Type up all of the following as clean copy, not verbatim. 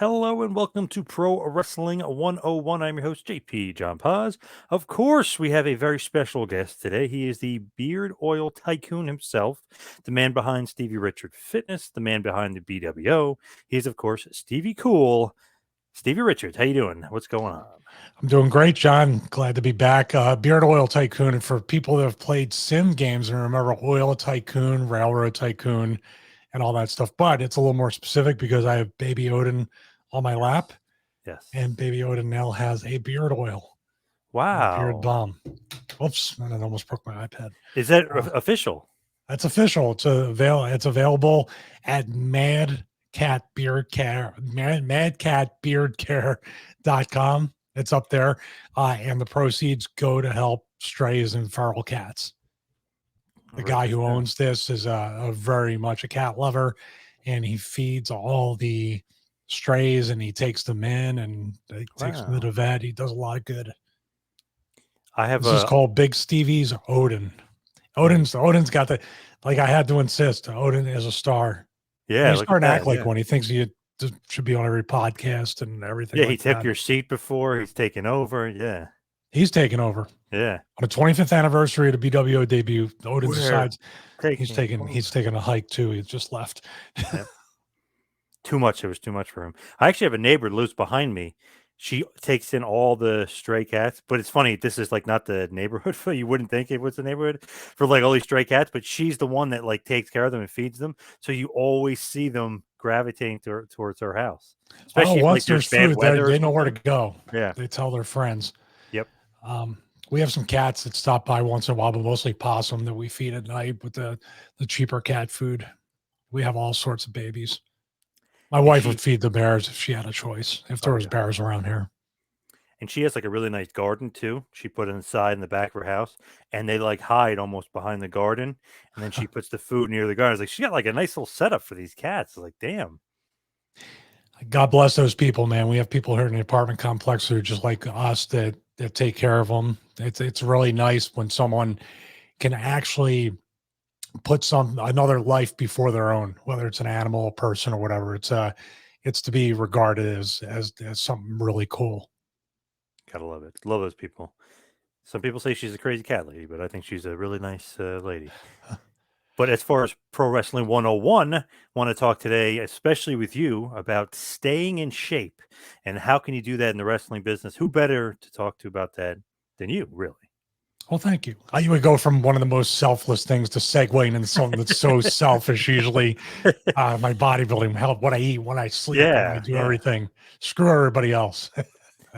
hello, and welcome to Pro Wrestling 101. I'm your host, JP John Poz. Of course, we have a very special guest today. He is the beard oil tycoon himself, the man behind Stevie Richard Fitness, the man behind the BWO. He is, of course, Stevie Cool. Stevie Richards, how you doing? What's going on? I'm doing great, John. Glad to be back. Beard Oil Tycoon. And for people that have played sim games and remember Oil Tycoon, Railroad Tycoon, and all that stuff, but it's a little more specific because I have Baby Odin on my lap. Yes. And Baby Odin now has a beard oil. Wow. A beard balm. Oops, I almost broke my iPad. Is that official? That's official. It's available at madcatbeardcare.com. It's up there. And the proceeds go to help strays and feral cats. The guy who owns this is a very much a cat lover, and he feeds all the strays and he takes them in and he takes them to the vet. He does a lot of good. This is called Big Stevie's Odin. Odin's got the, like I had to insist, Odin is a star. Yeah. He's starting to act like one. He thinks he should be on every podcast and everything. Yeah, he took your seat before. He's taken over. Yeah. He's taken over. Yeah. On the 25th anniversary of the BWO debut, Odin decides he's taking a hike too. He just left. Yep. Too much. It was too much for him. I actually have a neighbor who lives behind me. She takes in all the stray cats, but it's funny. This is like not the neighborhood for you wouldn't think it was the neighborhood for like all these stray cats, but she's the one that like takes care of them and feeds them. So you always see them gravitating towards her house. Especially once there's food, they know where to go. Yeah, they tell their friends. Yep. We have some cats that stop by once in a while, but mostly possum that we feed at night with the cheaper cat food. We have all sorts of babies. My wife would feed the bears if she had a choice, if there was bears around here. And she has like a really nice garden too. She put it inside in the back of her house, and they like hide almost behind the garden. And then she puts the food near the garden. It's like she got like a nice little setup for these cats. Like, damn. God bless those people, man. We have people here in the apartment complex who are just like us that take care of them. It's really nice when someone can actually put another life before their own, whether it's an animal, a person, or whatever. It's to be regarded as something really cool. Gotta love it. Love those people. Some people say she's a crazy cat lady, but I think she's a really nice lady. But as far as Pro Wrestling 101, I want to talk today, especially with you, about staying in shape and how can you do that in the wrestling business? Who better to talk to about that than you, really? Well, thank you. I would go from one of the most selfless things to segueing into something that's so selfish. Usually, my bodybuilding, help, what I eat, what I sleep, when I do everything. Screw everybody else.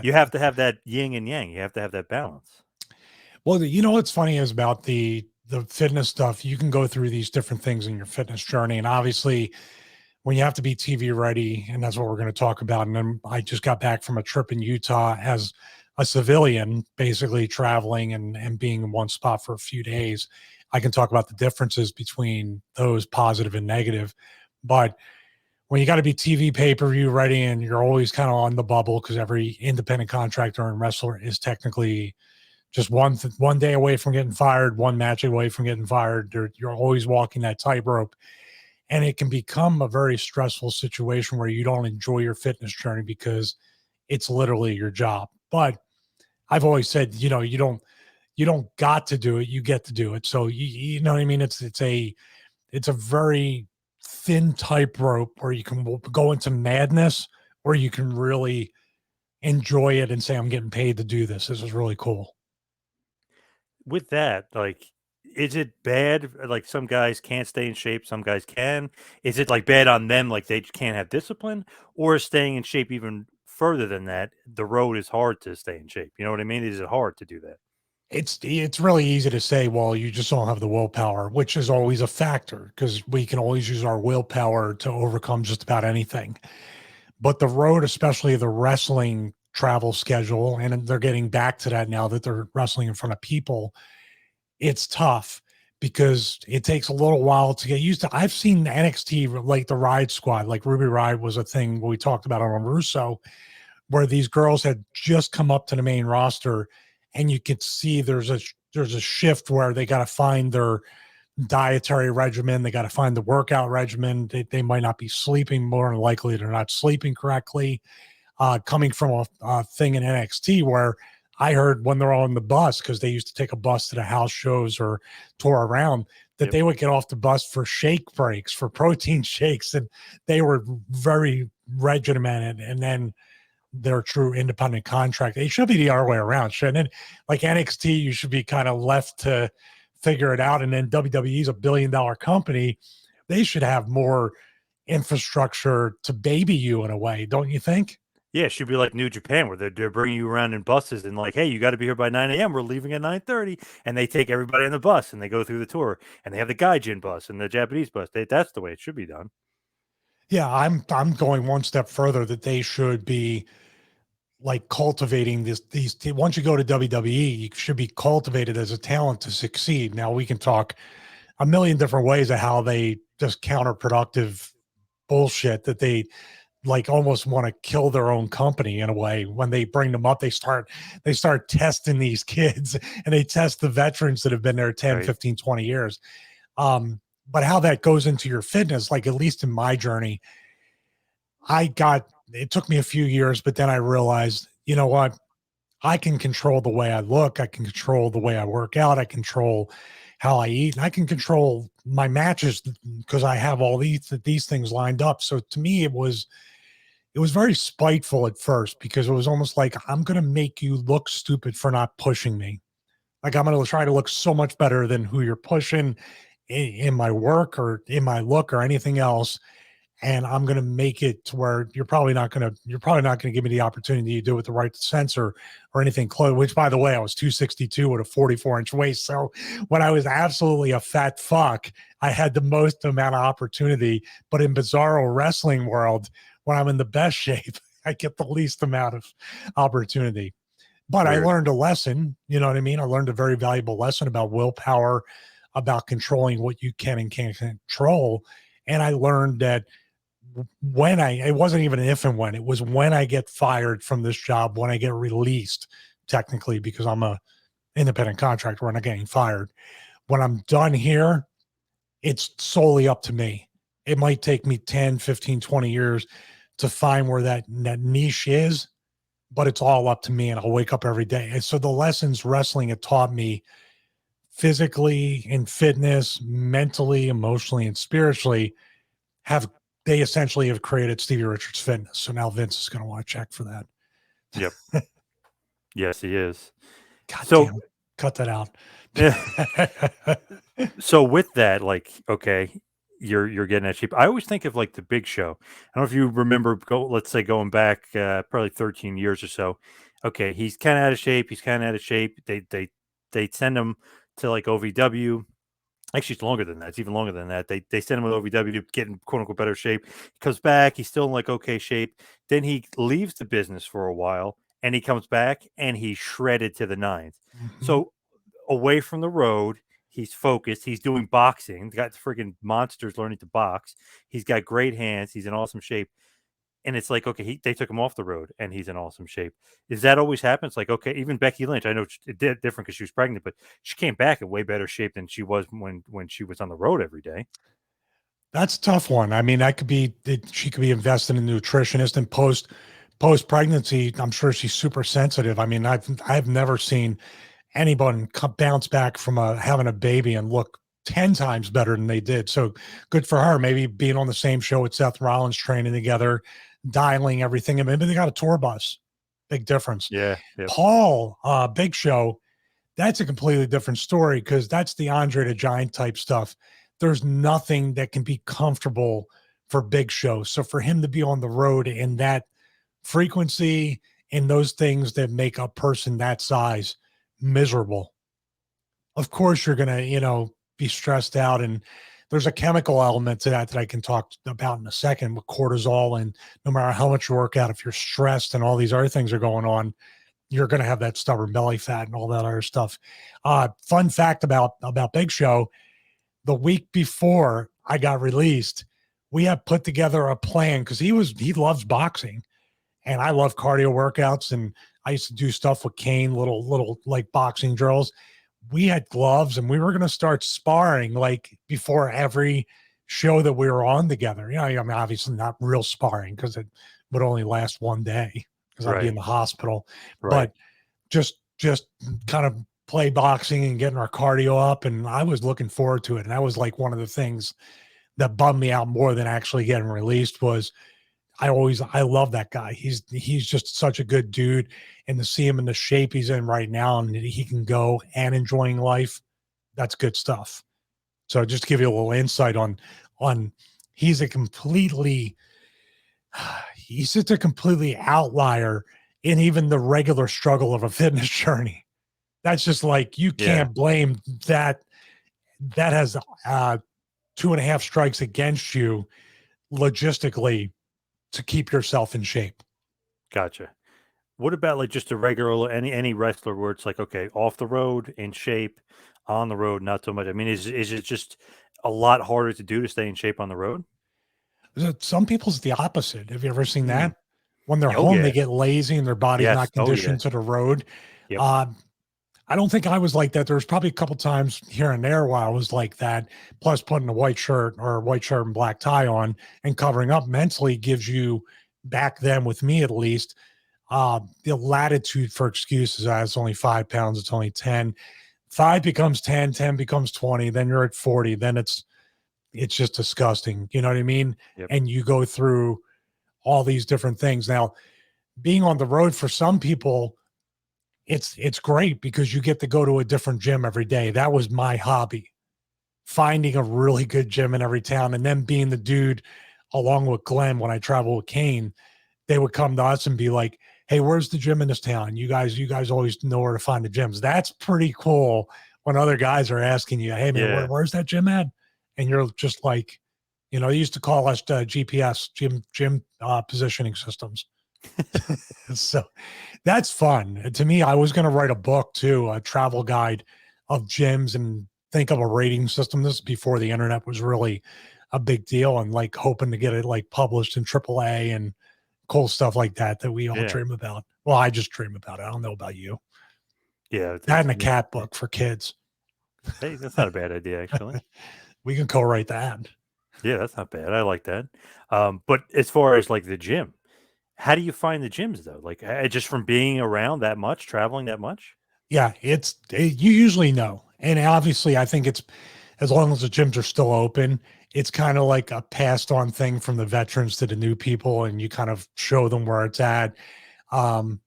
You have to have that yin and yang. You have to have that balance. Well, you know what's funny is about the fitness stuff. You can go through these different things in your fitness journey, and obviously, when you have to be TV ready, and that's what we're going to talk about. And then I just got back from a trip in Utah as a civilian, basically traveling and being in one spot for a few days. I can talk about the differences between those positive and negative. But when you got to be TV pay-per-view ready and you're always kind of on the bubble because every independent contractor and wrestler is technically just one day away from getting fired, one match away from getting fired. You're always walking that tightrope. And it can become a very stressful situation where you don't enjoy your fitness journey because it's literally your job. But I've always said, you don't got to do it. You get to do it. So you know what I mean? It's a very thin tightrope where you can go into madness or you can really enjoy it and say, I'm getting paid to do this. This is really cool. With that, like, is it bad? Like some guys can't stay in shape. Some guys can. Is it like bad on them? Like they can't have discipline, or is staying in shape even further than that? The road is hard to stay in shape. You know what I mean? Is it hard to do that? It's really easy to say, well, you just don't have the willpower, which is always a factor because we can always use our willpower to overcome just about anything. But the road, especially the wrestling travel schedule, and they're getting back to that now that they're wrestling in front of people, it's tough because it takes a little while to get used to. I've seen NXT, like the Ride Squad, like Ruby Ride was a thing we talked about on Russo, where these girls had just come up to the main roster, and you could see there's a shift where they got to find their dietary regimen. They got to find the workout regimen. They might not be sleeping. More than likely, they're not sleeping correctly. Coming from a thing in NXT where I heard when they're on the bus, because they used to take a bus to the house shows or tour around, that they would get off the bus for shake breaks, for protein shakes, and they were very regimented. And then their true independent contract. It should be the other way around, shouldn't it? Like NXT, you should be kind of left to figure it out. And then WWE is a billion-dollar company. They should have more infrastructure to baby you in a way, don't you think? Yeah, it should be like New Japan, where they're bringing you around in buses and like, hey, you got to be here by 9 a.m. We're leaving at 9:30, and they take everybody on the bus and they go through the tour, and they have the Gaijin bus and the Japanese bus. That's the way it should be done. Yeah, I'm going one step further that they should be like cultivating these once you go to WWE, you should be cultivated as a talent to succeed. Now we can talk a million different ways of how they just counterproductive bullshit that they like almost want to kill their own company in a way. When they bring them up, they start testing these kids and they test the veterans that have been there 10, Right. 15, 20 years. But how that goes into your fitness, like at least in my journey, it took me a few years, but then I realized, you know what? I can control the way I look. I can control the way I work out. I control how I eat. And I can control my matches because I have all these things lined up. So to me, it was very spiteful at first because it was almost like I'm going to make you look stupid for not pushing me. Like I'm going to try to look so much better than who you're pushing in my work or in my look or anything else. And I'm going to make it to where you're probably not going to give me the opportunity to do it with the right sensor or anything close, which by the way, I was 262 with a 44-inch waist. So when I was absolutely a fat fuck, I had the most amount of opportunity, but in Bizarro wrestling world, when I'm in the best shape, I get the least amount of opportunity. But I Weird. learned a lesson, you know what I mean? I learned a very valuable lesson about willpower, about controlling what you can and can't control. And I learned that it wasn't even an if and when, it was when I get fired from this job, when I get released, technically, because I'm a independent contractor, we're not getting fired. When I'm done here, it's solely up to me. It might take me 10, 15, 20 years to find where that niche is, but it's all up to me, and I'll wake up every day. And so the lessons wrestling had taught me physically, in fitness, mentally, emotionally, and spiritually they essentially have created Stevie Richards Fitness. So now Vince is going to want to check for that. Yep. Yes, he is. God So, damn, cut that out. so with that, like, okay, you're getting that cheap. I always think of like the Big Show. I don't know if you remember, let's say going back probably 13 years or so. Okay, he's kind of out of shape. He's kind of out of shape. They send him to like OVW. Actually, it's longer than that. It's even longer than that. They send him with OVW to get in quote unquote better shape. He comes back. He's still in like okay shape. Then he leaves the business for a while, and he comes back and he's shredded to the nines. Mhm. So away from the road, he's focused. He's doing boxing. He's got freaking monsters learning to box. He's got great hands. He's in awesome shape. And it's like, okay, they took him off the road and he's in awesome shape. Is that always happens? Like, okay, even Becky Lynch, I know it did different because she was pregnant, but she came back in way better shape than she was when she was on the road every day. That's a tough one. I mean, she could be invested in a nutritionist, and post pregnancy, I'm sure she's super sensitive. I mean, I've never seen anyone bounce back from having a baby and look 10 times better than they did. So good for her. Maybe being on the same show with Seth Rollins, training together, dialing everything. And maybe they got a tour bus. Big difference. Yeah. Yep. Paul, Big Show, that's a completely different story because that's the Andre the Giant type stuff. There's nothing that can be comfortable for Big Show. So for him to be on the road in that frequency and those things that make a person that size miserable, of course you're going to, be stressed out. And there's a chemical element to that I can talk about in a second with cortisol. And no matter how much you work out, if you're stressed and all these other things are going on, you're going to have that stubborn belly fat and all that other stuff. Fun fact about Big Show, the week before I got released, we had put together a plan because he loves boxing and I love cardio workouts. And I used to do stuff with Kane, little like boxing drills. we had gloves and we were going to start sparring like before every show that we were on together. You know, I mean, obviously not real sparring because it would only last one day because I'd be in Right. the hospital, Right. but just kind of play boxing and getting our cardio up. And I was looking forward to it. And that was like one of the things that bummed me out more than actually getting released was I love that guy. He's just such a good dude. And to see him in the shape he's in right now and he can go and enjoying life, that's good stuff. So just to give you a little insight on he's a completely he's just a completely outlier in even the regular struggle of a fitness journey. That's just like you Yeah. can't blame that. That has 2.5 strikes against you logistically to keep yourself in shape. Gotcha. What about like just a regular any wrestler where it's like, okay, off the road, in shape, on the road, not so much? I mean, is it just a lot harder to do to stay in shape on the road? Some people's the opposite. Have you ever seen Mm. that? When they're Oh home, they yeah. get lazy and their body's Yes. not Oh yeah. conditioned to the road. Yep. Uh, I don't think I was like that. There was probably a couple times here and there where I was like that. Plus, putting a white shirt or a white shirt and black tie on and covering up mentally gives you, back then with me at least, the latitude for excuses. It's only 5 pounds. It's only 10. 5 becomes 10, 10 becomes 20. Then you're at 40. Then it's just disgusting. You know what I mean? Yep. And you go through all these different things. Now, being on the road for some people, it's great because you get to go to a different gym every day. That was my hobby. Finding a really good gym in every town and then being the dude along with Glenn when I travel with Kane, they would come to us and be like, "Hey, where's the gym in this town? You guys always know where to find the gyms." That's pretty cool when other guys are asking you, "Hey man, Yeah. where's that gym at?" And you're just like, they used to call us GPS gym positioning systems. So that's fun. And to me, I was going to write a book too, a travel guide of gyms and think of a rating system. This is before the internet was really a big deal and like hoping to get it like published in AAA and cool stuff like that that we all Yeah. dream about. Well, I just dream about it. I don't know about you. Yeah. That and It's a me. cat Yeah. book for kids. Hey, that's not a bad idea actually. We can co-write that. Yeah, that's not bad. I like that. But as far as like the gym, how do you find the gyms though? Like just from being around that much, traveling that much? Yeah, you usually know. And obviously I think it's as long as the gyms are still open, it's kind of like a passed on thing from the veterans to the new people, and you kind of show them where it's at. Um,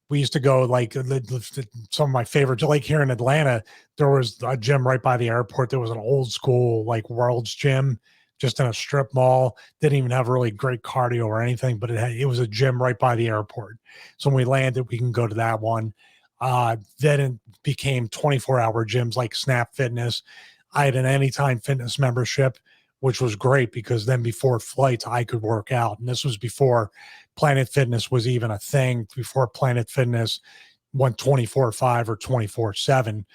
we used to go like some of my favorites, like here in Atlanta, there was a gym right by the airport. There was an old school like World's Gym, just in a strip mall. Didn't even have really great cardio or anything, but it was a gym right by the airport. So when we landed, we can go to that one. Then it became 24-hour gyms like Snap Fitness. I had an Anytime Fitness membership, which was great because then before flights, I could work out. And this was before Planet Fitness was even a thing, before Planet Fitness went 24/5 or 24/7.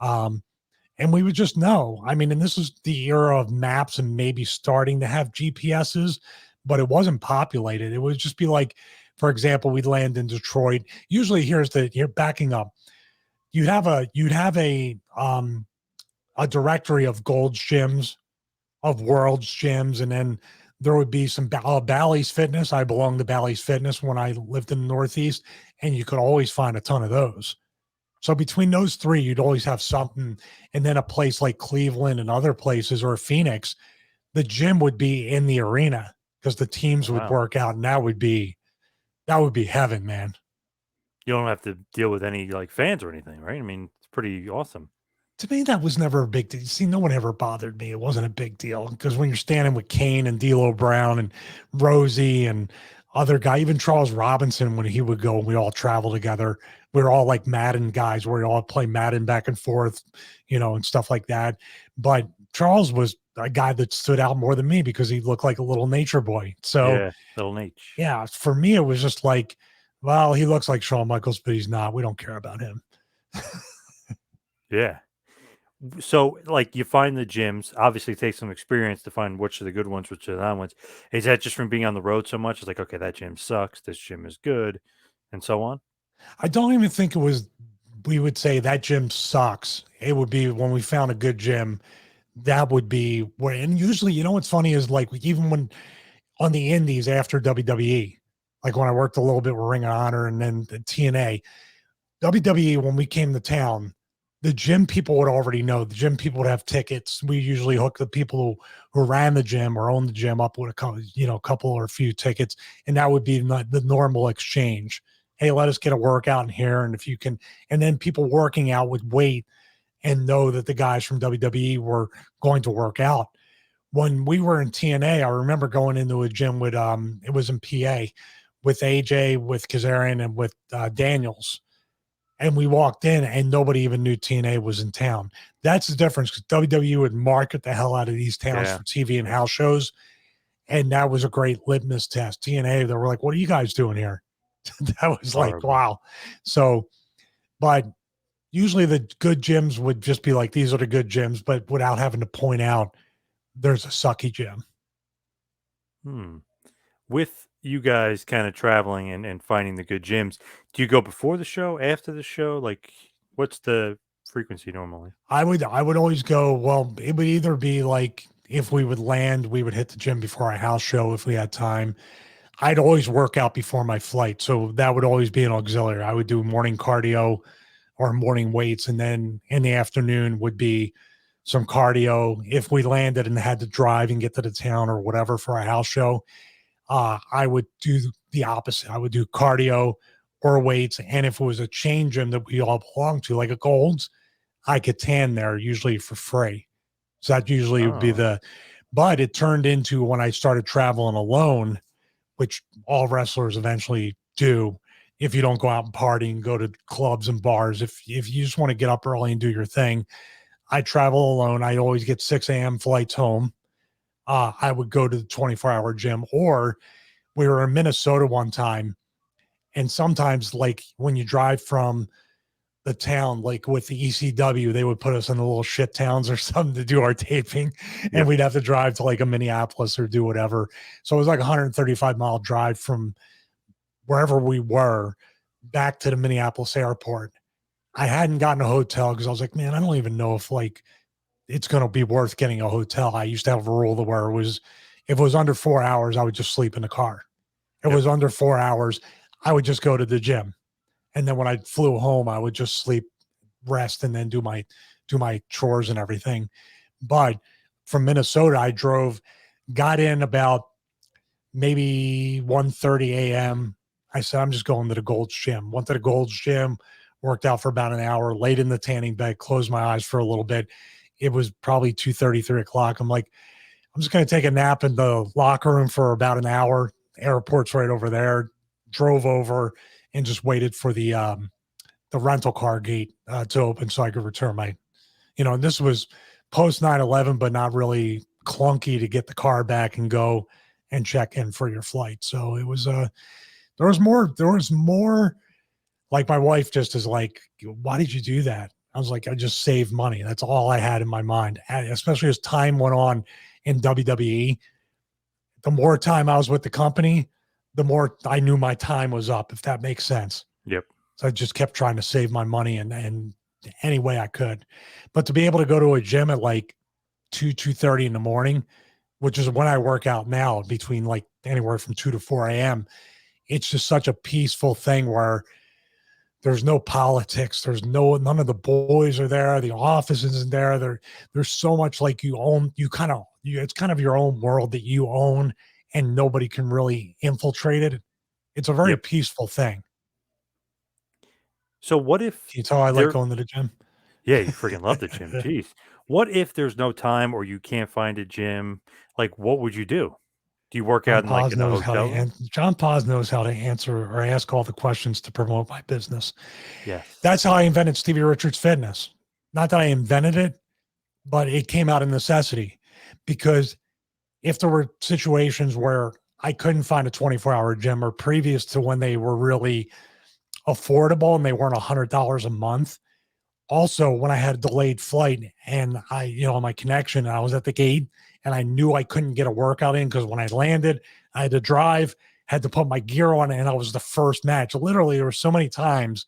Um, and we would just know. I mean, and this is the era of maps and maybe starting to have GPSs, but it wasn't populated. It would just be like, for example, we'd land in Detroit. Usually, here backing up. You'd have a directory of Gold's gyms, of World's gyms, and then there would be some Bally's Fitness. I belonged to Bally's Fitness when I lived in the Northeast, and you could always find a ton of those. So between those three, you'd always have something. And then a place like Cleveland and other places or Phoenix, the gym would be in the arena because the teams would Wow. work out, and that would be heaven, man. You don't have to deal with any like fans or anything, right? I mean, it's pretty awesome. To me, that was never a big deal. See, no one ever bothered me. It wasn't a big deal because when you're standing with Kane and D'Lo Brown and Rosie and other guy, even Charles Robinson, when he would go, we all travel together. We are all like Madden guys where we all play Madden back and forth, and stuff like that. But Charles was a guy that stood out more than me because he looked like a little nature boy. So Yeah, little H. yeah, for me, it was just like, well, he looks like Shawn Michaels, but he's not. We don't care about him. Yeah. So, like, you find the gyms. Obviously, it takes some experience to find which are the good ones, which are the not ones. Is that just from being on the road so much? It's like, okay, that gym sucks. This gym is good, and so on. I don't even think it was we would say that gym sucks, it would be when we found a good gym. That would be where, and usually, what's funny is like even when on the indies after WWE, like when I worked a little bit with Ring of Honor and then the TNA, WWE, when we came to town, the gym people would already know. The gym people would have tickets. We usually hook the people who ran the gym or owned the gym up with a couple or a few tickets, and that would be the normal exchange. Hey, let us get a workout in here, and if you can, and then people working out would wait and know that the guys from WWE were going to work out. When we were in TNA, I remember going into a gym with it was in PA with AJ, with Kazarian, and with Daniels. And we walked in and nobody even knew TNA was in town. That's the difference, because WWE would market the hell out of these towns for TV and house shows. And that was a great litmus test. TNA, they were like, what are you guys doing here? That was like, wow. So, but usually the good gyms would just be like, these are the good gyms, but without having to point out there's a sucky gym. With you guys kind of traveling and finding the good gyms, do you go before the show, after the show? Like, what's the frequency normally? I would always go, well, it would either be like if we would land, we would hit the gym before our house show if we had time. I'd always work out before my flight. So that would always be an auxiliary. I would do morning cardio or morning weights. And then in the afternoon would be some cardio. If we landed and had to drive and get to the town or whatever for a house show, I would do the opposite. I would do cardio or weights. And if it was a chain gym that we all belong to, like a Gold's, I could tan there usually for free. So that usually would be but it turned into when I started traveling alone, which all wrestlers eventually do. If you don't go out and party and go to clubs and bars, if you just want to get up early and do your thing, I travel alone. I always get 6 a.m. flights home. I would go to the 24-hour gym, or we were in Minnesota one time. And sometimes like when you drive from the town, like with the ECW, they would put us in the little shit towns or something to do our taping. And we'd have to drive to like a Minneapolis or do whatever. So it was like a 135-mile drive from wherever we were back to the Minneapolis airport. I hadn't gotten a hotel because I was like, man, I don't even know if like it's going to be worth getting a hotel. I used to have a rule to where if it was under 4 hours, I would just sleep in the car. If it was under 4 hours, I would just go to the gym. And then when I flew home, I would just sleep, rest, and then do my chores and everything. But from Minnesota, I got in about maybe 1:30 a.m. I said, I'm just going to the Gold's Gym. Went to the Gold's Gym, worked out for about an hour, laid in the tanning bed, closed my eyes for a little bit. It was probably 2:30, 3 o'clock. I'm like, I'm just going to take a nap in the locker room for about an hour. The airport's right over there. Drove over and just waited for the rental car gate to open so I could return my, and this was post 9/11, but not really clunky to get the car back and go and check in for your flight. So it was, there was more like my wife just is like, why did you do that? I was like, I just saved money. That's all I had in my mind, especially as time went on in WWE. The more time I was with the company, the more I knew my time was up, if that makes sense. Yep. So I just kept trying to save my money and any way I could. But to be able to go to a gym at like 2:30 in the morning, which is when I work out now, between like anywhere from 2 to 4 a.m., it's just such a peaceful thing where there's no politics. None of the boys are there. The office isn't there. There's so much like it's kind of your own world that you own, and nobody can really infiltrate it. It's a very peaceful thing. So what if Can you tell I like going to the gym? Yeah, you freaking love the gym. Jeez. What if there's no time or you can't find a gym? Like, what would you do? Do you work out in a hotel room? John Poz knows how to answer or ask all the questions to promote my business. Yes. That's how I invented Stevie Richards Fitness. Not that I invented it, but it came out of necessity, because if there were situations where I couldn't find a 24-hour gym, or previous to when they were really affordable and they weren't $100 a month. Also, when I had a delayed flight and my connection, I was at the gate and I knew I couldn't get a workout in because when I landed, I had to drive, had to put my gear on, and I was the first match. Literally, there were so many times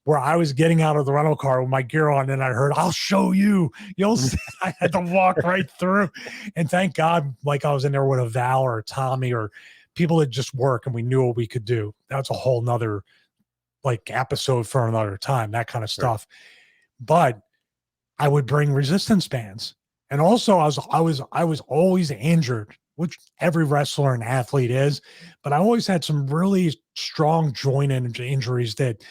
where I was getting out of the rental car with my gear on, and I heard, "I'll show you." You'll see. I had to walk right through, and thank God, like I was in there with a Val or a Tommy or people that just work, and we knew what we could do. That's a whole nother like episode for another time. That kind of Right. stuff. But I would bring resistance bands, and also I was always injured, which every wrestler and athlete is. But I always had some really strong joint injuries that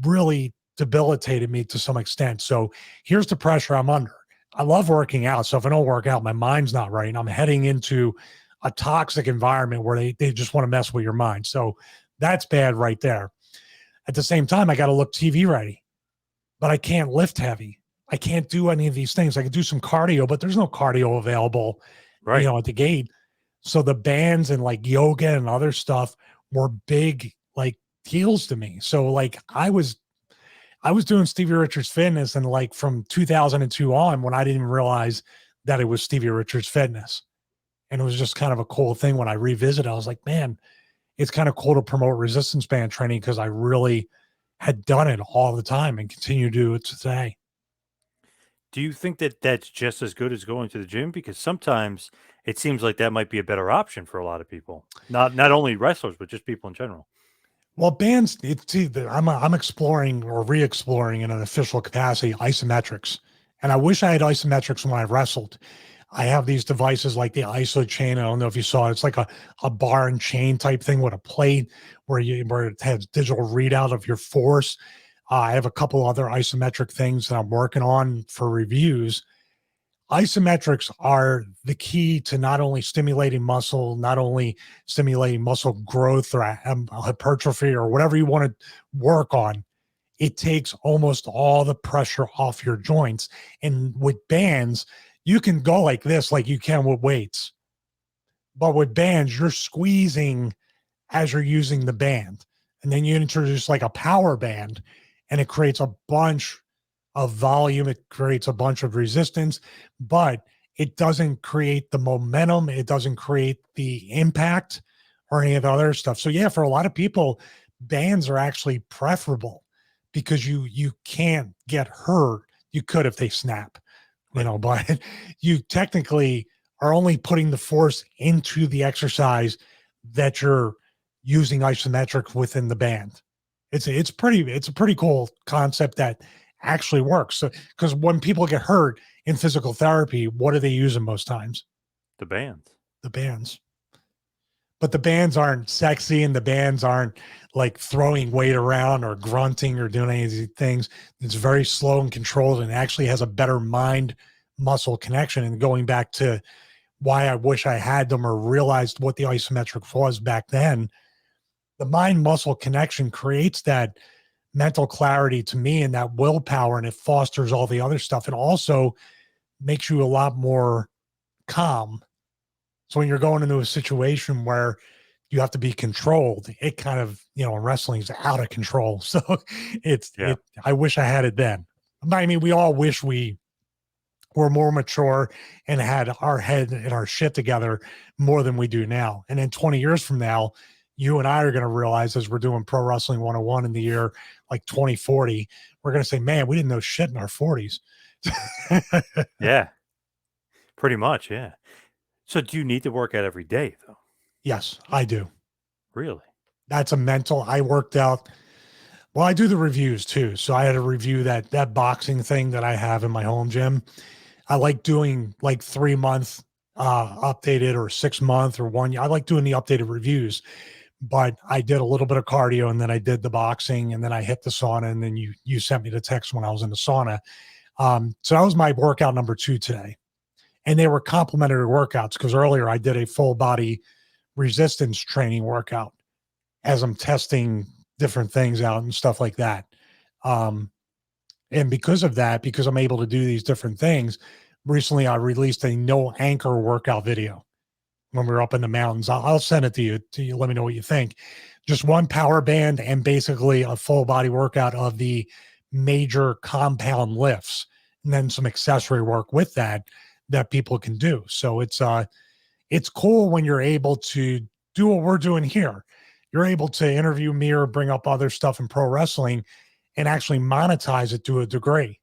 really debilitated me to some extent. So here's the pressure I'm under. I love working out. So if I don't work out, my mind's not right. And I'm heading into a toxic environment where they just want to mess with your mind. So that's bad right there. At the same time, I got to look TV ready, but I can't lift heavy. I can't do any of these things. I can do some cardio, but there's no cardio available, Right. at the gate. So the bands and like yoga and other stuff were big like deals to me. So like I was doing Stevie Richards Fitness, and like from 2002 on, when I didn't realize that it was Stevie Richards Fitness. And it was just kind of a cool thing when I revisited. I was like, man, it's kind of cool to promote resistance band training because I really had done it all the time and continue to do it today. Do you think that that's just as good as going to the gym? Because sometimes it seems like that might be a better option for a lot of people. Not only wrestlers, but just people in general. Well, bands, I'm exploring or re-exploring in an official capacity isometrics, and I wish I had isometrics when I wrestled. I have these devices like the ISO chain. I don't know if you saw it. It's like a bar and chain type thing with a plate where it has digital readout of your force. I have a couple other isometric things that I'm working on for reviews. Isometrics are the key to not only stimulating muscle, not only stimulating muscle growth or hypertrophy or whatever you want to work on. It takes almost all the pressure off your joints. And with bands, you can go like this, like you can with weights. But with bands, you're squeezing as you're using the band. And then you introduce like a power band, and it creates a bunch of volume. It creates a bunch of resistance, but it doesn't create the momentum. It doesn't create the impact or any of the other stuff. So yeah, for a lot of people, bands are actually preferable because you can't get hurt. You could if they snap, Right. but you technically are only putting the force into the exercise that you're using isometric within the band. It's a pretty cool concept that actually works. So because when people get hurt in physical therapy, what do they use them most times? The bands. The bands. But the bands aren't sexy, and the bands aren't like throwing weight around or grunting or doing any of these things. It's very slow and controlled, and actually has a better mind muscle connection. And going back to why I wish I had them or realized what the isometric was back then, the mind muscle connection creates that mental clarity to me and that willpower, and it fosters all the other stuff. And also makes you a lot more calm. So when you're going into a situation where you have to be controlled, it kind of, in wrestling is out of control. So Yeah. I wish I had it then. I mean, we all wish we were more mature and had our head and our shit together more than we do now. And then 20 years from now, you and I are going to realize, as we're doing Pro Wrestling 101 in the year like 2040, we're going to say, man, we didn't know shit in our 40s. Yeah. Pretty much. Yeah. So do you need to work out every day though? Yes, I do. Really? That's a mental. I worked out. Well, I do the reviews too. So I had to review that boxing thing that I have in my home gym. I like doing like 3 month updated or 6 month or 1 year. I like doing the updated reviews, but I did a little bit of cardio, and then I did the boxing, and then I hit the sauna, and then you sent me the text when I was in the sauna. So that was my workout number 2 today. And they were complimentary workouts because earlier I did a full body resistance training workout as I'm testing different things out and stuff like that. Um, and because of that, because I'm able to do these different things, recently I released a no anchor workout video when we were up in the mountains. I'll send it to you. Let me know what you think. Just one power band and basically a full body workout of the major compound lifts, and then some accessory work with that people can do. So it's cool when you're able to do what we're doing here. You're able to interview me or bring up other stuff in pro wrestling, and actually monetize it to a degree.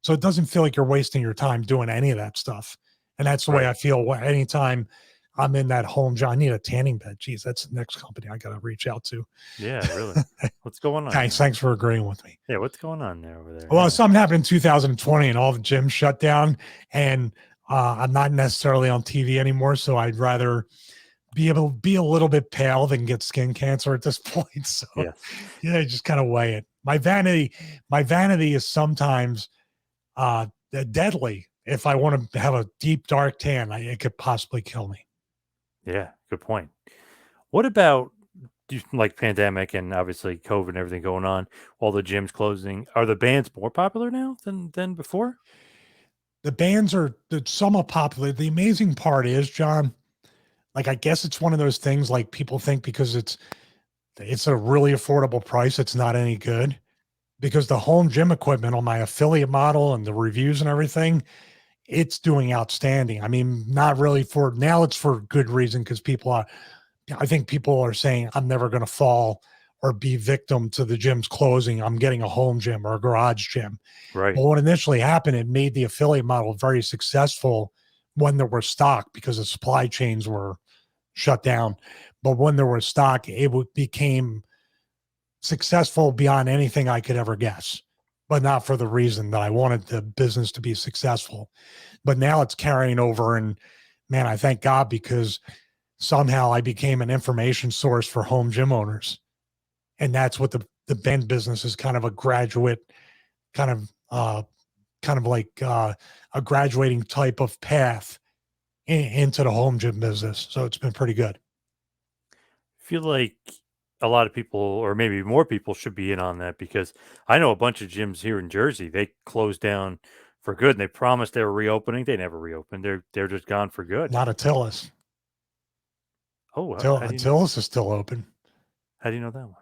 So it doesn't feel like you're wasting your time doing any of that stuff. And that's the way Right. I feel anytime I'm in that home job. I need a tanning bed. Geez, that's the next company I got to reach out to. Yeah, really. What's going on Thanks. there? Thanks for agreeing with me. Yeah, what's going on there over there? Well, Yeah. something happened in 2020 and all the gyms shut down, and I'm not necessarily on TV anymore. So I'd rather be able to be a little bit pale than get skin cancer at this point. So Yes. yeah, just kind of weigh it. My vanity is sometimes deadly. If I want to have a deep dark tan, it could possibly kill me. Yeah, good point. What about like pandemic and obviously COVID and everything going on, all the gyms closing? Are the bands more popular now than before? The bands are somewhat popular. The amazing part is, John, like I guess it's one of those things like people think because it's a really affordable price, it's not any good. Because the home gym equipment on my affiliate model and the reviews and everything, it's doing outstanding. I mean, not really for now, it's for good reason because I think people are saying, I'm never going to fall or be victim to the gym's closing. I'm getting a home gym or a garage gym. Right. But what initially happened, it made the affiliate model very successful when there were stock because the supply chains were shut down. But when there was stock, became successful beyond anything I could ever guess, but not for the reason that I wanted the business to be successful. But now it's carrying over. And man, I thank God because somehow I became an information source for home gym owners. And that's what the band business is kind of a graduate, kind of, like a graduating type of path into the home gym business. So it's been pretty good. Feel like a lot of people, or maybe more people, should be in on that because I know a bunch of gyms here in Jersey. They closed down for good, and they promised they were reopening. They never reopened. They're just gone for good. Not Attilas. Oh, how do you know? Attilas is still open. How do you know that one?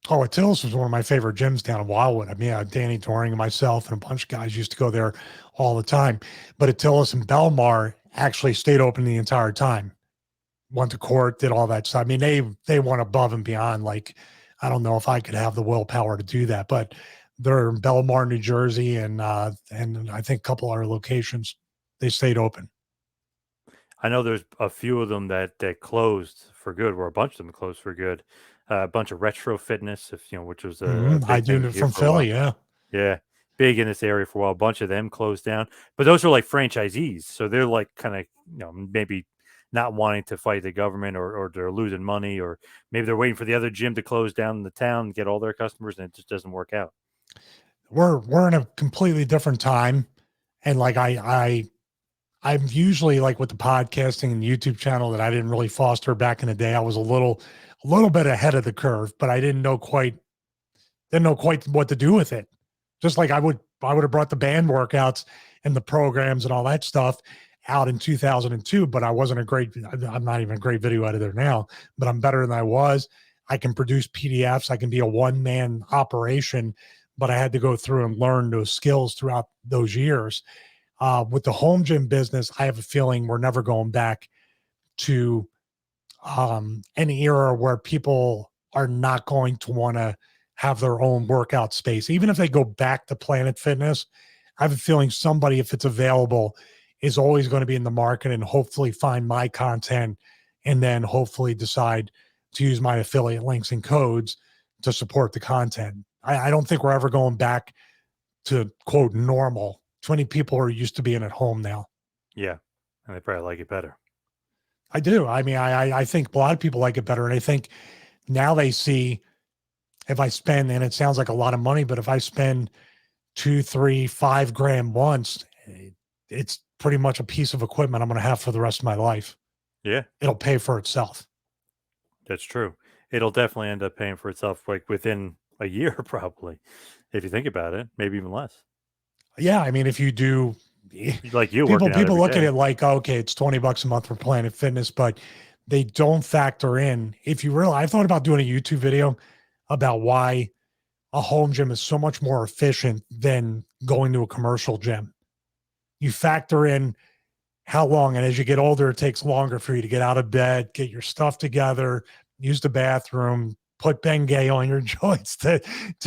Oh, Attilas was one of my favorite gyms down in Wildwood. I mean, Danny Doring and myself and a bunch of guys used to go there all the time. But Attilas and Belmar actually stayed open the entire time. Went to court, did all that stuff. I mean, they went above and beyond. Like, I don't know if I could have the willpower to do that, but they're in Belmar, New Jersey, and I think a couple other locations. They stayed open. I know there's a few of them that closed for good, or a bunch of them closed for good. A bunch of retro fitness, if you know, which was a I big thing do here from for a while. Philly, yeah. Yeah, big in this area for a while. A bunch of them closed down, but those are like franchisees, so they're like kind of maybe not wanting to fight the government, or they're losing money, or maybe they're waiting for the other gym to close down in the town and get all their customers, and it just doesn't work out. We're in a completely different time, and like I'm usually like with the podcasting and YouTube channel that I didn't really foster back in the day. I was a little bit ahead of the curve, but I didn't know quite what to do with it. Just like I would have brought the band workouts and the programs and all that stuff out in 2002, but I'm not even a great video editor now, but I'm better than I was. I can produce PDFs. I can be a one-man operation, but I had to go through and learn those skills throughout those years. With the home gym business, I have a feeling we're never going back to an era where people are not going to want to have their own workout space. Even if they go back to Planet Fitness, I have a feeling somebody, if it's available, is always going to be in the market and hopefully find my content and then hopefully decide to use my affiliate links and codes to support the content. I don't think we're ever going back to quote normal. Too many people are used to being at home now. Yeah, and they probably like it better. I do. I mean, I think a lot of people like it better. And I think now they see if I spend, and it sounds like a lot of money, but if I spend 2, 3, 5 grand once, it's pretty much a piece of equipment I'm going to have for the rest of my life. Yeah, It'll pay for itself. that's true. It'll definitely end up paying for itself like within a year, probably, if you think about it, maybe even less. Yeah. I mean, if you do, Like you working out people every look at day. it like, okay, it's $20 a month for Planet Fitness, but they don't factor in. If you really, I thought about doing a YouTube video about why a home gym is so much more efficient than going to a commercial gym. You factor in how long, and as you get older, it takes longer for you to get out of bed, get your stuff together, use the bathroom, put Bengay on your joints to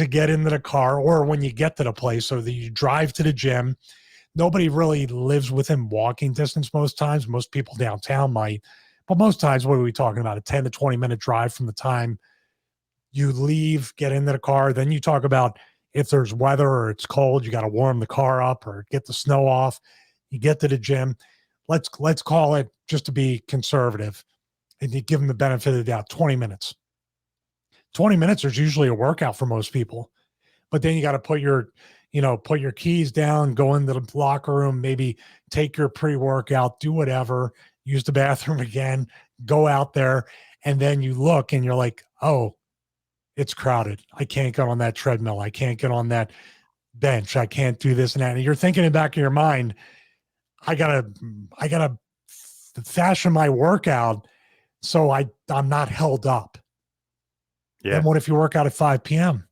get into the car, or when you get to the place, so that you drive to the gym. Nobody really lives within walking distance most times. Most people downtown might, but most times, what are we talking about? A 10 to 20-minute drive from the time you leave, get into the car. Then you talk about if there's weather or it's cold, you got to warm the car up or get the snow off. You get to the gym. Let's call it, just to be conservative, and you give them the benefit of the doubt, 20 minutes. 20 minutes is usually a workout for most people. But then you got to put your keys down, go into the locker room, maybe take your pre-workout, do whatever, use the bathroom again, go out there, and then you look and you're like, oh, it's crowded. I can't get on that treadmill. I can't get on that bench. I can't do this and that. And you're thinking in the back of your mind, I gotta fashion my workout so I'm not held up. Yeah. And what if you work out at 5 p.m.?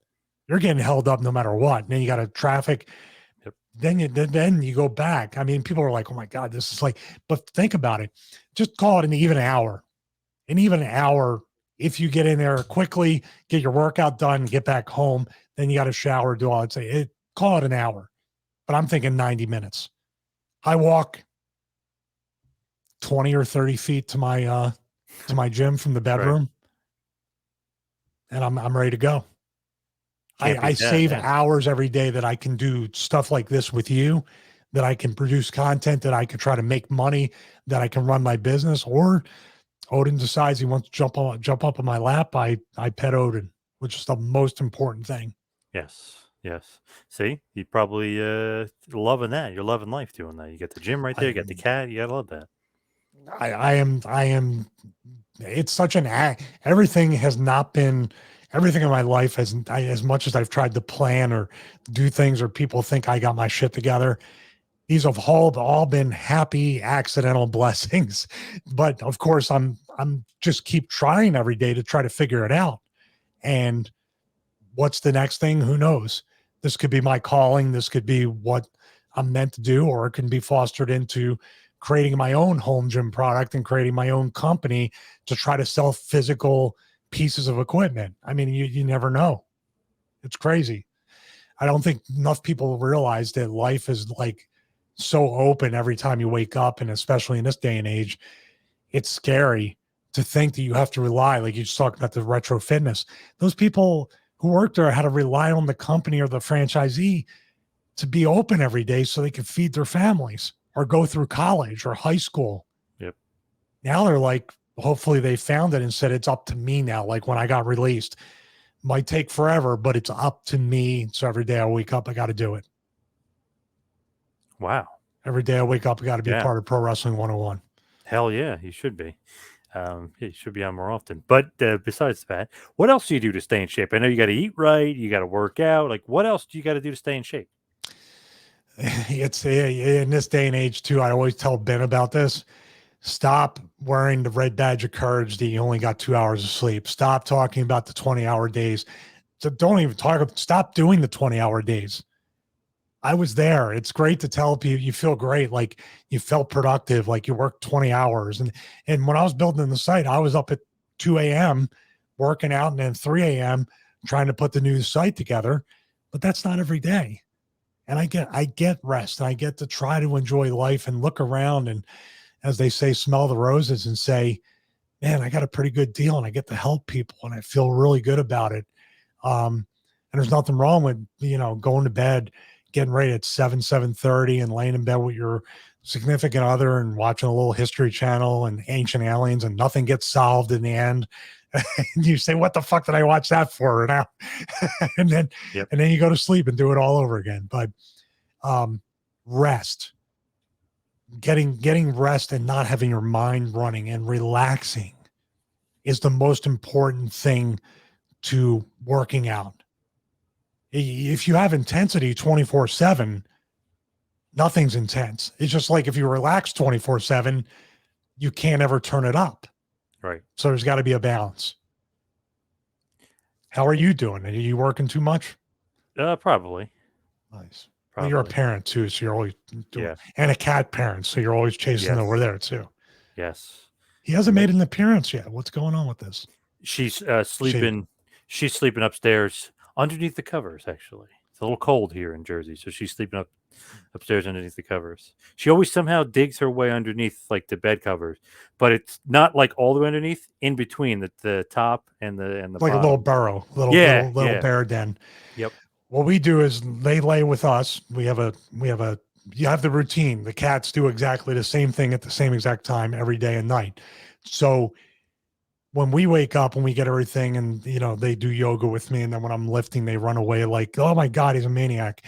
You're getting held up no matter what. And then you got a traffic. Yep. Then you go back. I mean, people are like, oh my God, this is like, but think about it. Just call it an even hour. An even hour. If you get in there quickly, get your workout done, get back home, then you got to shower, do all that. Say call it an hour. But I'm thinking 90 minutes. I walk 20 or 30 feet to my gym from the bedroom, right, and I'm ready to go. I save hours every day that I can do stuff like this with you, that I can produce content, that I can try to make money, that I can run my business. Or Odin decides he wants to jump up on my lap. I pet Odin, which is the most important thing. Yes. See, you probably loving that. You're loving life doing that. You got the gym right there. You got the cat. You gotta love that. I am. It's such an act. Everything in my life has, as much as I've tried to plan or do things, or people think I got my shit together, these have all been happy accidental blessings. But of course, I'm just keep trying every day to try to figure it out. And what's the next thing? Who knows? This could be my calling. This could be what I'm meant to do, or it can be fostered into creating my own home gym product and creating my own company to try to sell physical pieces of equipment. I mean, you never know. It's crazy. I don't think enough people realize that life is like so open every time you wake up. And especially in this day and age, it's scary to think that you have to rely, like you just talked about the retro fitness. Those people who work there had to rely on the company or the franchisee to be open every day so they could feed their families or go through college or high school. Yep. Now they're like, hopefully they found it and said, it's up to me now. Like when I got released, might take forever, but it's up to me. So every day I wake up, I got to do it. Wow. Every day I wake up, I got to be a part of Pro Wrestling 101. Hell yeah, you should be. You should be on more often. But besides that, what else do you do to stay in shape? I know you got to eat right. You got to work out. Like, what else do you got to do to stay in shape? It's in this day and age too. I always tell Ben about this. Stop wearing the red badge of courage that you only got 2 hours of sleep. Stop talking about the 20-hour days. So don't even stop doing the 20-hour days. I was there. It's great to tell people you feel great, like you felt productive, like you worked 20 hours. And when I was building the site, I was up at 2 a.m. working out, and then 3 a.m. trying to put the new site together. But that's not every day. And I get rest, and I get to try to enjoy life and look around and, as they say, smell the roses and say, man, I got a pretty good deal and I get to help people and I feel really good about it. And there's nothing wrong with, going to bed, getting ready at 7:30 and laying in bed with your significant other and watching a little History Channel and Ancient Aliens, and nothing gets solved in the end. And you say, what the fuck did I watch that for now? and then you go to sleep and do it all over again. But rest, getting rest and not having your mind running and relaxing is the most important thing to working out. If you have intensity 24/7, nothing's intense. It's just like if you relax 24/7, you can't ever turn it up. Right. So there's got to be a balance. How are you doing? Are you working too much? Probably. Nice. Well, you're a parent too, so you're always doing, and a cat parent, so you're always chasing over there too. Yes. He hasn't made an appearance yet. What's going on with this? She's sleeping. She's sleeping upstairs underneath the covers. Actually, it's a little cold here in Jersey, so she's sleeping upstairs underneath the covers. She always somehow digs her way underneath like the bed covers, but it's not like all the way underneath. In between the top and the Like a little bottom. burrow, Yeah, little yeah, bear den. yep, What we do is they lay with us. We have you have the routine. The cats do exactly the same thing at the same exact time every day and night. So when we wake up and we get everything, and they do yoga with me, and then when I'm lifting, they run away like, oh my God, he's a maniac.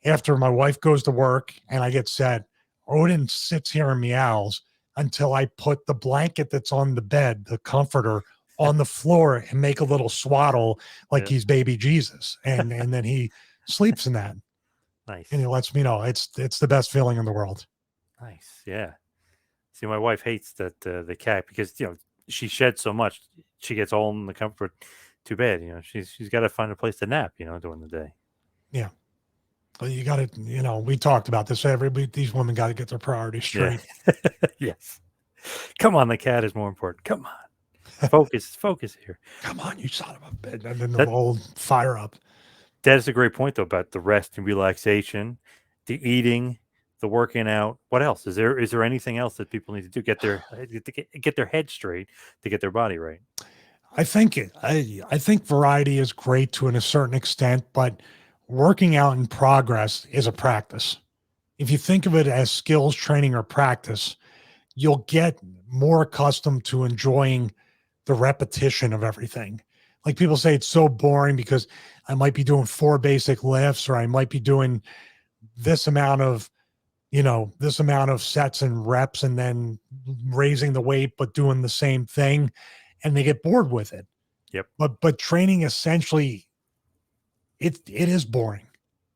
After my wife goes to work and I get set, Odin sits here and meows until I put the blanket that's on the bed, the comforter, on the floor and make a little swaddle like yeah. he's baby Jesus. And then he sleeps in that. Nice, And he lets me know it's the best feeling in the world. nice, yeah. See, my wife hates that the cat because she sheds so much. She gets all in the comfort. Too bad, she's got to find a place to nap, during the day. Yeah. But you got to, we talked about this. These women got to get their priorities straight. Yeah. Yes. Come on, the cat is more important. Come on, focus here. Come on, you son of a bitch. And then the That whole fire up. that is a great point though about the rest and relaxation, the eating, the working out. What else is there anything else that people need to do? Get their head straight to get their body right. I think variety is great to a certain extent, but working out in progress is a practice. If you think of it as skills training or practice, you'll get more accustomed to enjoying the repetition of everything. Like people say it's so boring because I might be doing 4 basic lifts, or I might be doing this amount of sets and reps, and then raising the weight but doing the same thing, and they get bored with it. Yep. But training, essentially, it is boring.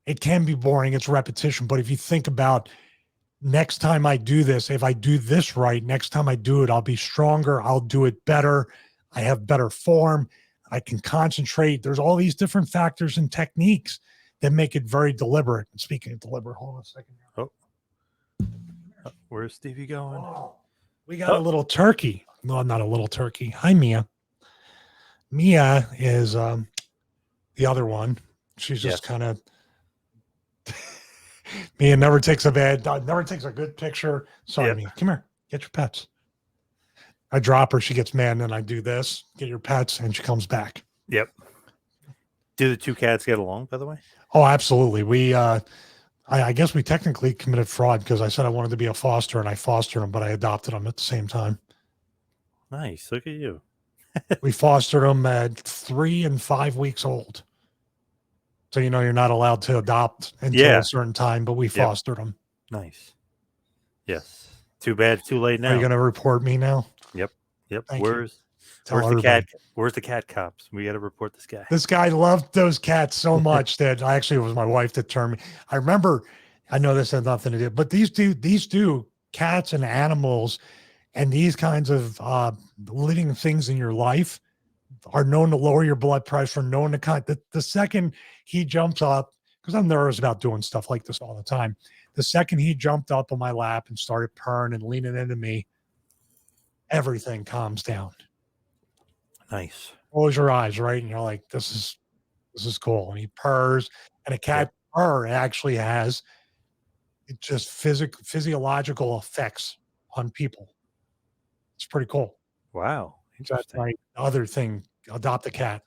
It can be boring. It's repetition. But if you think about, next time I do this, if I do this right, next time I do it, I'll be stronger. I'll do it better. I have better form. I can concentrate. There's all these different factors and techniques that make it very deliberate. And speaking of deliberate, hold on a second. Oh, where's Stevie going? Oh, we got a little turkey. No, not a little turkey. Hi, Mia. Mia is the other one. She's just kind of Mia never takes a good picture. Sorry, Mia. Come here. Get your pets. I drop her, she gets mad, and then I do this, get your pets, and she comes back. Yep. Do the two cats get along, by the way? Oh, absolutely. We I guess we technically committed fraud because I said I wanted to be a foster, and I fostered them, but I adopted them at the same time. Nice. Look at you. We fostered them at 3 and 5 weeks old. So, you're not allowed to adopt until a certain time, but we fostered them. Nice. Yes. Too bad. Too late now. Are you going to report me now? Yep. Thank Where's the cat? Where's the cat cops? We got to report this guy. This guy loved those cats so much that it was my wife that turned me. I remember, I know this has nothing to do, but these two cats and animals and these kinds of living things in your life are known to lower your blood pressure, known to the second he jumps up, because I'm nervous about doing stuff like this all the time. The second he jumped up on my lap and started purring and leaning into me, everything calms down. Nice. Close your eyes, right? And you're like, this is cool. And he purrs, and a cat purr actually has just physiological effects on people. It's pretty cool. Wow. That's my other thing. Adopt a cat.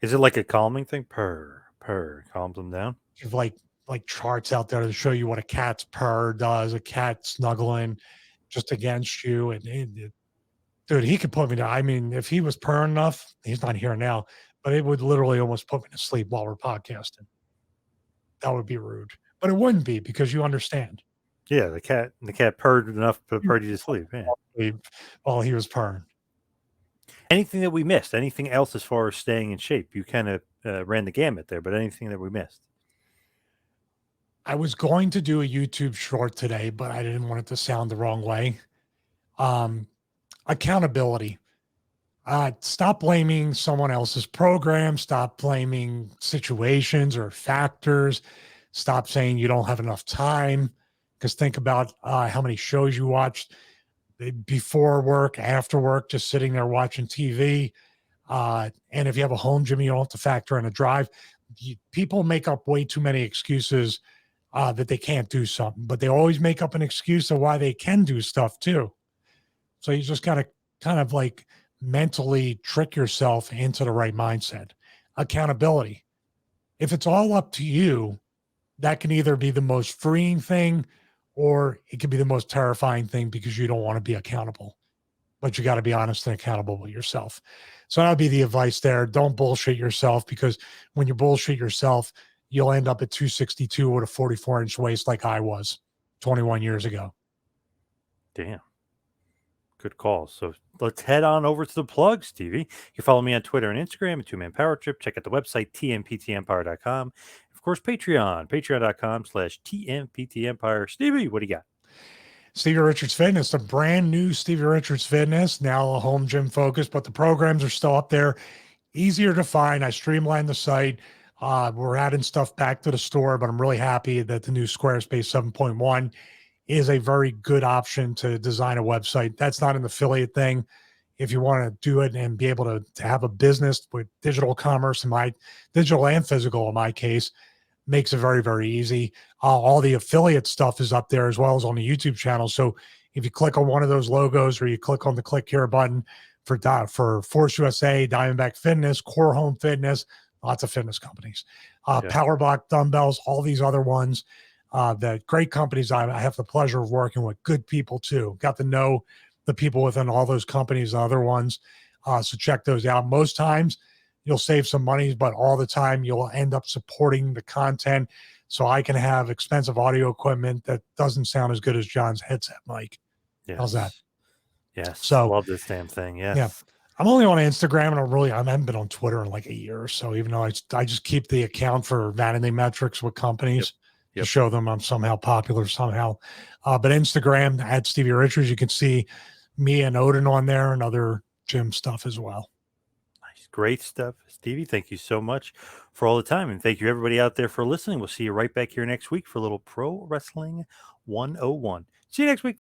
Is it like a calming thing? Purr, calms them down. You have like charts out there to show you what a cat's purr does. A cat snuggling just against you, and dude, he could put me down. I mean, if he was purring enough, he's not here now, but it would literally almost put me to sleep while we're podcasting. That would be rude, but it wouldn't be because you understand. Yeah, the cat purred enough to purr you to sleep. Yeah. While he was purring. Anything that we missed? Anything else as far as staying in shape? You kind of ran the gamut there, but anything that we missed? I was going to do a YouTube short today, but I didn't want it to sound the wrong way. Accountability. Stop blaming someone else's program. Stop blaming situations or factors. Stop saying you don't have enough time. Because think about how many shows you watched before work, after work, just sitting there watching TV. And if you have a home gym, you don't have to factor in a drive. People make up way too many excuses that they can't do something, but they always make up an excuse of why they can do stuff too. So you just got to kind of like mentally trick yourself into the right mindset. Accountability. If it's all up to you, that can either be the most freeing thing or it can be the most terrifying thing because you don't want to be accountable. But you got to be honest and accountable with yourself. So that'll be the advice there. Don't bullshit yourself, because when you bullshit yourself, you'll end up at 262 with a 44-inch waist like I was 21 years ago. Damn. Good call. So let's head on over to the plug, Stevie. You can follow me on Twitter and Instagram at Two Man Power Trip. Check out the website, tmptempire.com. Of course, Patreon, patreon.com/tmptempire. Stevie, what do you got? Stevie Richards Fitness, a brand new Stevie Richards Fitness, now a home gym focus, but the programs are still up there. Easier to find. I streamlined the site. We're adding stuff back to the store, but I'm really happy that the new Squarespace 7.1 is a very good option to design a website. That's not an affiliate thing. If you want to do it and be able to have a business with digital commerce, in my digital and physical, in my case, makes it very, very easy. All the affiliate stuff is up there as well as on the YouTube channel. So if you click on one of those logos or you click on the click here button for Force USA, Diamondback Fitness, Core Home Fitness, lots of fitness companies, Power Block Dumbbells, all these other ones, that great companies. I have the pleasure of working with good people too. Got to know the people within all those companies and other ones. So check those out. Most times you'll save some money, but all the time you'll end up supporting the content. So I can have expensive audio equipment that doesn't sound as good as John's headset mic. Yes. How's that? Yes. So love this damn thing. Yes. Yeah. I'm only on Instagram, and I haven't been on Twitter in like a year or so, even though I just keep the account for vanity metrics with companies to show them I'm somehow popular somehow. But Instagram at Stevie Richards, you can see me and Odin on there and other gym stuff as well. Nice. Great stuff. Stevie, thank you so much for all the time. And thank you everybody out there for listening. We'll see you right back here next week for a little Pro Wrestling 101. See you next week.